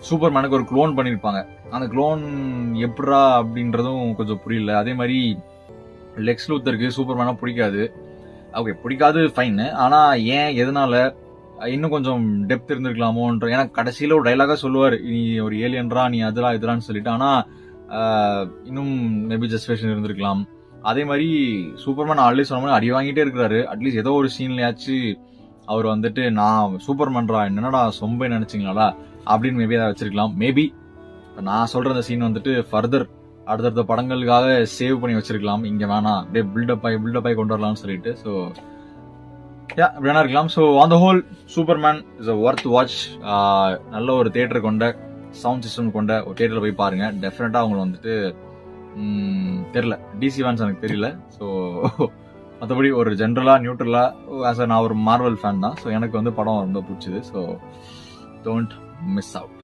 சூப்பர்மேனுக்கு ஒரு க்ளோன் பண்ணியிருப்பாங்க. அந்த க்ளோன் எப்படா அப்படின்றதும் கொஞ்சம் புரியல. அதே மாதிரி லெக்ஸ் லூத்தருக்கு சூப்பர்மேனா பிடிக்காது. ஓகே, பிடிக்காது ஃபைன். ஆனா ஏன், எதனால, இன்னும் கொஞ்சம் டெப்த் இருந்திருக்கலாமோன்ற. ஏன்னா கடைசியில ஒரு டைலாகா சொல்லுவாரு, நீ ஒரு ஏலியன்ரா, நீ அதெல்லாம் இதெல்லாம் சொல்லிட்டு. ஆனா இன்னும் மேபி ஜஸ்டிஃபிகேஷன் இருந்திருக்கலாம். அதே மாதிரி சூப்பர்மேன் ஆல்ரெடி சொன்ன மாதிரி அடி வாங்கிட்டே இருக்கிறாரு. அட்லீஸ்ட் ஏதோ ஒரு சீன்லயாச்சு அவர் வந்துட்டு நான் சூப்பர்மேன்ரா, என்னடா சொம்பை நினைச்சிங்களா அப்படின்னு மேபி அதை வச்சிருக்கலாம். மேபி நான் சொல்ற அந்த சீன் வந்துட்டு ஃபர்தர் அடுத்தடுத்த படங்களுக்காக சேவ் பண்ணி வச்சிருக்கலாம். இங்க வேணாம், அப்படியே பில்டப் ஆகி கொண்டு வரலாம்னு சொல்லிட்டு. ஸோ இப்படி வேணா இருக்கலாம். So on the whole Superman is a worth watch. நல்ல ஒரு தியேட்டர் கொண்ட, சவுண்ட் சிஸ்டம் கொண்ட ஒரு தியேட்டர்ல போய் பாருங்க. டெஃபினட்டா அவங்க வந்துட்டு தெரியல, டிசி ஃபேன்ஸ் எனக்கு தெரியல. ஸோ மற்றபடி ஒரு ஜென்ரலா நியூட்ரலா நான் ஒரு மார்வல் ஃபேன் தான். ஸோ எனக்கு வந்து படம் ரொம்ப பிடிச்சது. So don't miss out.